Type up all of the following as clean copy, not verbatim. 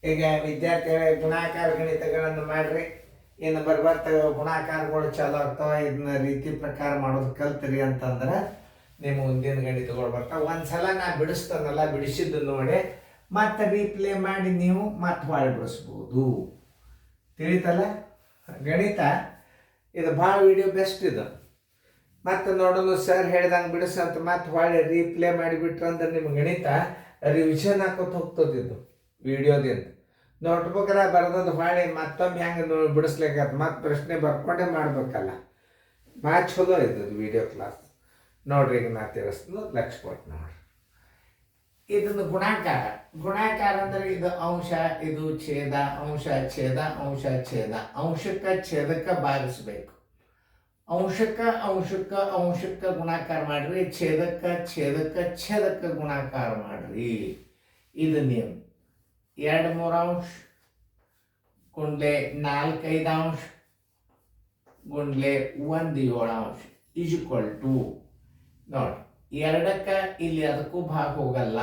ಈಗ ವಿದ್ಯಾರ್ಥಿಗಳ ಗುಣಾಕಾರ ಗಣಿತಗಳನ್ನು ಮಾಡ್ರಿ. ಇನ್ನು ಬರ್ಬರ್ತ ಗುಣಾಕಾರಗಳು ಚಾಲು ಆಗ್ತಾವ. ಇದನ್ನ ರೀತಿ ಪ್ರಕಾರ ಮಾಡೋದು ಕಲ್ತ್ರಿ ಅಂತಂದ್ರೆ ನಿಮ್ಮ ಮುಂದಿನ ಗಣಿತಗಳು ಬರ್ತಾವೆ. ಒಂದ್ಸಲ ನಾ ಬಿಡಿಸ್ತಾನಲ್ಲ, ಬಿಡಿಸಿದ್ದು ನೋಡಿ ಮತ್ತೆ ರೀಪ್ಲೇ ಮಾಡಿ ನೀವು ಮತ್ತೆ ಹೊಳ್ಳಿ ಬಿಡಿಸ್ಬೋದು. ತಿಳಿತಲ್ಲ ಗಣಿತ? ಇದು ಭಾಳ ವಿಡಿಯೋ ಬೆಸ್ಟ್ ಇದು. ಮತ್ತೆ ನೋಡೋದು ಸರ್ ಹೇಳ್ದಂಗೆ ಬಿಡಿಸಂತ ಮತ್ತೆ ಹೊಳ್ಳಿ ರೀಪ್ಲೇ ಮಾಡಿಬಿಟ್ರೆ ಅಂದ್ರೆ ನಿಮ್ಮ ಗಣಿತ ರಿವಿಷನ್ ಹಾಕೋತ ಹೋಗ್ತದೆ. ಇದು ವಿಡಿಯೋದಿಂದ ನೋಟ್ಬುಕ್ರ ಬರೆದದ್ದು ಹೊಳ್ಳಿ ಮತ್ತೊಮ್ಮೆ ಹೆಂಗೆ ಬಿಡಿಸ್ಲಿಕ್ಕೆ ಮತ್ತೆ ಪ್ರಶ್ನೆ ಬರ್ಕೊಂಡೇ ಮಾಡ್ಬೇಕಲ್ಲ. ಭಾಳ ಚಲೋ ಇದ್ದದ್ದು ವಿಡಿಯೋ ಕ್ಲಾಸ್. ನೋಡ್ರಿ ಈಗ ನಾ ತಿಳಿಸ್ದು ಲಕ್ಷ ಕೊಟ್ಟು ನೋಡ್ರಿ. ಇದನ್ನು ಗುಣಾಕಾರ. ಗುಣಾಕಾರ ಅಂದ್ರೆ ಇದು ಅಂಶ, ಇದು ಛೇದ, ಅಂಶ ಛೇದ, ಅಂಶ ಛೇದ. ಅಂಶಕ್ಕೆ ಛೇದಕ್ಕೆ ಭಾಗಿಸ್ಬೇಕು. ಅಂಶಕ್ಕೆ ಅಂಶಕ್ಕೆ ಅಂಶಕ್ಕೆ ಗುಣಾಕಾರ ಮಾಡ್ರಿ, ಛೇದಕ್ಕೆ ಛೇದಕ್ಕೆ ಛೇದಕ್ಕೆ ಗುಣಾಕಾರ ಮಾಡ್ರಿ. ಇದು ನಿಯಮ. 2-3 ಅಂಶ ಗುಂಡ್ಲೆ 4-5 ಅಂಶ ಗುಂಡ್ಲೆ 1-7 ಅಂಶ ಈಜ್ವಲ್ ಟು ನೋಡಿ. 2ಕ್ಕೆ ಇಲ್ಲಿ ಅದಕ್ಕೂ ಭಾಗ ಹೋಗಲ್ಲ.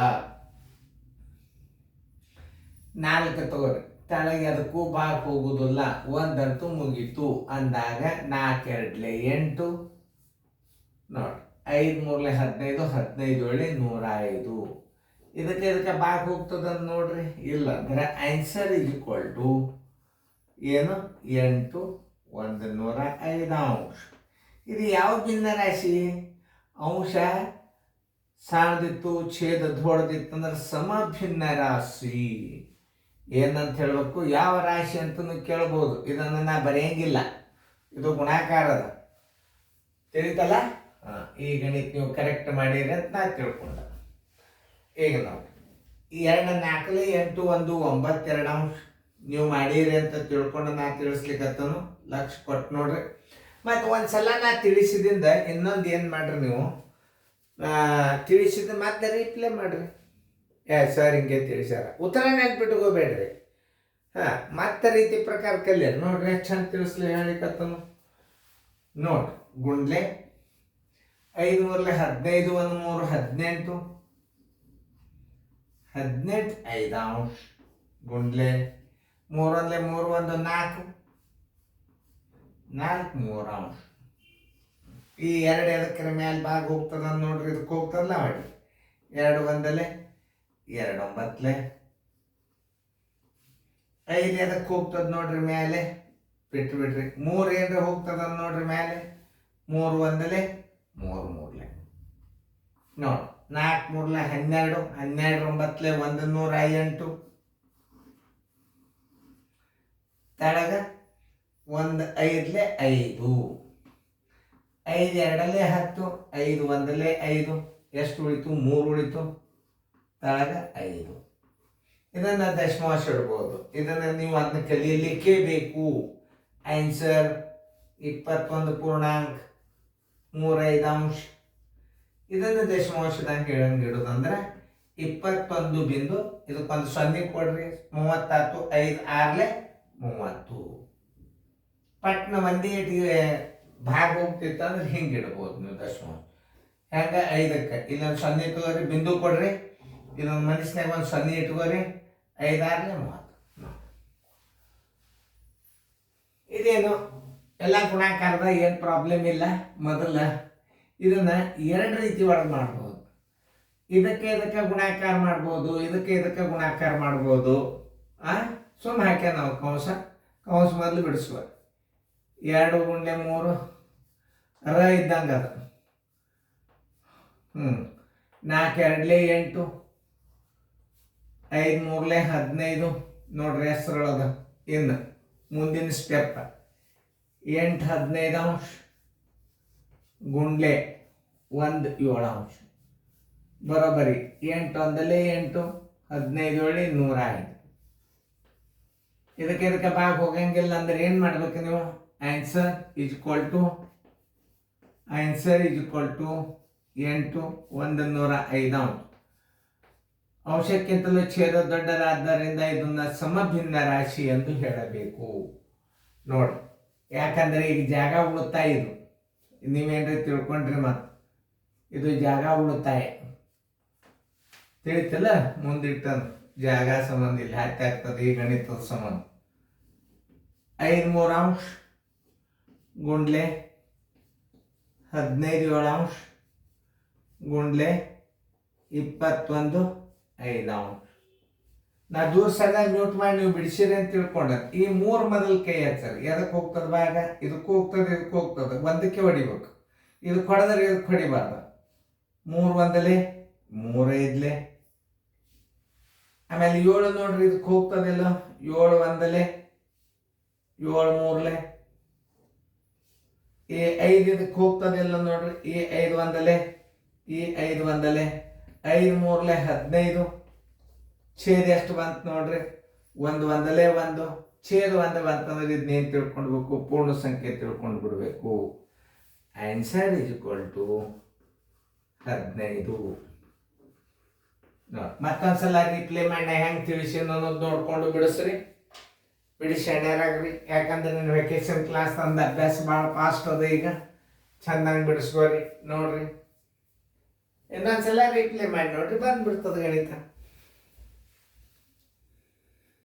4 ತಗೋರಿ, ತಳಗೆ ಅದಕ್ಕೂ ಭಾಗ ಹೋಗುದಿಲ್ಲ. 1 ಅಂತೂ ಮುಗೀತು ಅಂದಾಗ 4-2 8 ನೋಡಿ. 5-3 15, 15 105. ಇದಕ್ಕೆ ಭಾಗ ಹೋಗ್ತದ ನೋಡ್ರಿ. ಇಲ್ಲ ಅಂದ್ರೆ ಆನ್ಸರ್ ಈಕ್ವಲ್ ಟು ಏನು 8 105 ಅಂಶ. ಇದು ಯಾವ ಭಿನ್ನ ರಾಶಿ? ಅಂಶ ಸಾಣದಿತ್ತು, ಛೇದ ದೊಡ್ಡದಿತ್ತು ಅಂದ್ರೆ ಸಮಭಿನ್ನ ರಾಶಿ. ಏನಂತ ಹೇಳ್ಬೇಕು? ಯಾವ ರಾಶಿ ಅಂತಲೂ ಕೇಳ್ಬೋದು. ಇದನ್ನು ನಾ ಬರೆಯಂಗಿಲ್ಲ, ಇದು ಗುಣಾಕಾರದ. ತಿಳಿತಲ್ಲ? ಈ ಗಣಿತ ನೀವು ಕರೆಕ್ಟ್ ಮಾಡಿರಿ ಅಂತ ನಾ ತಿಳ್ಕೊಂಡ. ಈಗ ನೋಡಿ, 2 4 8 1 9 2 ಅಂಶ ನೀವು ಮಾಡಿರಿ ಅಂತ ತಿಳ್ಕೊಂಡು ನಾ ತಿಳಿಸ್ಲಿಕ್ಕತ್ತನು. ಲಕ್ಷ ಕೊಟ್ಟು ನೋಡ್ರಿ. ಮತ್ತು ಒಂದ್ಸಲ ನಾ ತಿಳಿಸಿದಿಂದ ಇನ್ನೊಂದು ಏನು ಮಾಡ್ರಿ, ನೀವು ತಿಳಿಸಿದ ಮತ್ತೆ ರೀಪ್ಲೇ ಮಾಡ್ರಿ. ಸರ್ ಹಿಂಗೆ ತಿಳಿಸ್ಯಾರ, ಉತ್ತರ ನೆನ್ಪಿಟ್ಕೋಬೇಡ್ರಿ. ಮತ್ತೆ ರೀತಿ ಪ್ರಕಾರ ಕಲಿಯರಿ. ನೋಡ್ರಿ ಎಷ್ಟು ಚಂದ ತಿಳಿಸ್ಲಿ ಹೇಳಿಕತ್ತನು. ನೋಡ್ರಿ, ಗುಂಡ್ಲೆ 5-3 15 1 3 18 5 ಅಂಶ ಗುಂಡ್ಲೆ 3 1 3 1 4 3 ಅಂಶ. ಈ 2 ಎದಕ್ಕರ ಮೇಲೆ ಭಾಗ ಹೋಗ್ತದ ನೋಡ್ರಿ. ಇದಕ್ಕೆ ಹೋಗ್ತದಲ್ಲ ಮಾಡಿ. 2 1 2 9 5 ಎದಕ್ಕೆ ಹೋಗ್ತದ ನೋಡ್ರಿ ಮೇಲೆ, ಬಿಟ್ಟು ಬಿಡ್ರಿ. 3 ಏನ್ರ ಹೋಗ್ತದ ನೋಡ್ರಿ ಮೇಲೆ. 3 1 3 3 ನೋಡಿ. 4 3 12 12 9 108 ತಳಗ 1 5 5 5 2 10 5 1 5 ಎಷ್ಟು ಉಳಿತು? 3 ಉಳಿತು. ತಳಗ 5. ಇದನ್ನು ದಶಮಾಂಶ ಇಡ್ಬೋದು. ಇದನ್ನು ನೀವು ಅದನ್ನ ಕಲಿಯಲಿಕ್ಕೇ ಬೇಕು. ಆನ್ಸರ್ 21.35 ಅಂಶ. ಇದನ್ನು ದಶಮಾಂಶದಾಗ ಹೇಳಂಗಿಡೋದಂದ್ರೆ 21 ಬಿಂದು. ಇದಕ್ಕೊಂದು 0 ಕೊಡ್ರಿ. 30 5 6 30. ಪಟ್ನ ಒಂದೇ ಭಾಗ ಹೋಗ್ತಿತ್ತು ಅಂದ್ರೆ ಹಿಂಗೆ ಇಡ್ಬೋದು ನೀವು ದಶಮಾಂಶ. ಹೆಂಗೆ 5ಕ್ಕೆ ಇಲ್ಲೊಂದು 0 ತಗೋರಿ, ಬಿಂದು ಕೊಡ್ರಿ. ಇದೊಂದು ಮನಸ್ಸಿನಾಗ ಒಂದು 0 ಇಟ್ಕೋರಿ. 5 6 30. ಇದೇನು ಎಲ್ಲ ಗುಣಾಕಾರದ ಏನು ಪ್ರಾಬ್ಲಮ್ ಇಲ್ಲ. ಮೊದಲ ಇದನ್ನ 2 ರೀತಿ ಒಳಗೆ ಮಾಡ್ಬೋದು. ಇದಕ್ಕೆ ಗುಣಾಕಾರ ಮಾಡ್ಬೋದು, ಇದಕ್ಕೆ ಗುಣಾಕಾರ ಮಾಡ್ಬೋದು. ಸುಮ್ಮ ಹಾಕ್ಯ ನಾವು ಕಂಸ ಮೊದಲು ಬಿಡಿಸುವ. 2 ಗುಂಡ್ಲೆ 3 ರ ಇದ್ದಂಗೆ ಅದು. 4 2 8 5 3 15 ನೋಡ್ರಿ ಹೆಸರೊಳಗ. ಇನ್ನು ಮುಂದಿನ ಸ್ಟೆಪ್ 8 15 ಅಂಶ ಗುಂಡ್ಲೆ 1 7 ಅಂಶ. ಬರೋಬ್ಬರಿ 8 1 8 15 105. ಇದಕ್ಕೆ ಭಾಗ ಹೋಗಂಗಿಲ್ಲ ಅಂದ್ರೆ ಏನು ಮಾಡ್ಬೇಕು ನೀವು? ಆನ್ಸರ್ ಈಸ್ ಈಕ್ವಲ್ ಟು 8 105 ಅಂಶ. ಅಂಶಕ್ಕಿಂತಲೂ ಛೇದ ದೊಡ್ಡದಾದ್ದರಿಂದ ಇದನ್ನ ಸಮಭಿನ್ನ ರಾಶಿ ಎಂದು ಹೇಳಬೇಕು. ನೋಡಿ, ಯಾಕಂದ್ರೆ ಈಗ ಜಾಗ ಉಳಿತಾಯ. ಇದು ನೀವೇನ್ರಿ ತಿಳ್ಕೊಂಡ್ರಿ. ಮತ್ತು ಇದು ಜಾಗ ಉಳಿತಾಯ ತಿಳಿತಲ್ಲ ಮುಂದಿಟ್ಟಂದು. ಜಾಗ ಸಂಬಂಧ ಇಲ್ಲಿ ಹತ್ತಿ ಆಗ್ತದೆ ಈ ಗಣಿತದ ಸಂಬಂಧ. 5 ಗುಂಡ್ಲೆ 15 ಗುಂಡ್ಲೆ 21 5. ನಾ ದೂರ ಸರಿಯಾಗಿ ನೋಟ್ ಮಾಡಿ ನೀವು ಬಿಡಿಸಿರಿ ಅಂತ ತಿಳ್ಕೊಂಡ್ರೆ ಈ 3 ಮೊದಲು ಕೈ ಹಚ್ಚರಿ. ಎದಕ್ಕೆ ಹೋಗ್ತದೆ ಭಾಗ? ಇದಕ್ಕೂ ಹೋಗ್ತದೆ ಇದಕ್ಕೂ ಹೋಗ್ತದೆ, ಒಂದಕ್ಕೆ ಹೊಡಿಬೇಕು. ಇದಕ್ಕೆ ಹೊಡೆದ್ರೆ ಇದಕ್ಕೆ ಹೊಡಿಬಾರ್ದು. 3 1 3 5. ಆಮೇಲೆ 7 ನೋಡ್ರಿ ಇದಕ್ಕೆ ಹೋಗ್ತದಿಲ್ಲ. 7 1 7 3. ಈ 5 ಇದಕ್ಕೆ ಹೋಗ್ತದಿಲ್ಲ ನೋಡ್ರಿ. ಈ 5 1 ಈ 5 1 5 3 15. ಛೇದ ಎಷ್ಟು ಬಂತು ನೋಡ್ರಿ? 1 1 1. ಛೇದ 1 ಬಂತಂದ್ರೆ ಇದನ್ನೇನು ತಿಳ್ಕೊಳ್ಬೇಕು? ಪೂರ್ಣ ಸಂಖ್ಯೆ ತಿಳ್ಕೊಂಡು ಬಿಡಬೇಕು. Answer is equal to 15. ಮತ್ತೊಂದ್ಸಲ ರಿಪ್ಲೈ ಮಾಡಿ ಹೆಂಗೆ ತಿಳಿಸಿ ಅನ್ನೋದು ನೋಡ್ಕೊಂಡು ಬಿಡಿಸ್ರಿ. ಬಿಡಿಸಿ ಹಣ್ಯಾರಾಗ್ರಿ. ಯಾಕಂದ್ರೆ ನನ್ನ ವೆಕೇಶನ್ ಕ್ಲಾಸ್ ತಂದು ಅಭ್ಯಾಸ ಭಾಳ ಫಾಸ್ಟ್ ಅದ. ಈಗ ಚಂದಂಗೆ ಬಿಡಿಸ್ಕೋರಿ ನೋಡ್ರಿ. ಇನ್ನೊಂದ್ಸಲ ರಿಪ್ಲೈ ಮಾಡಿ ನೋಡ್ರಿ, ಬಂದ್ಬಿಡ್ತದೆ ಗಣಿತ.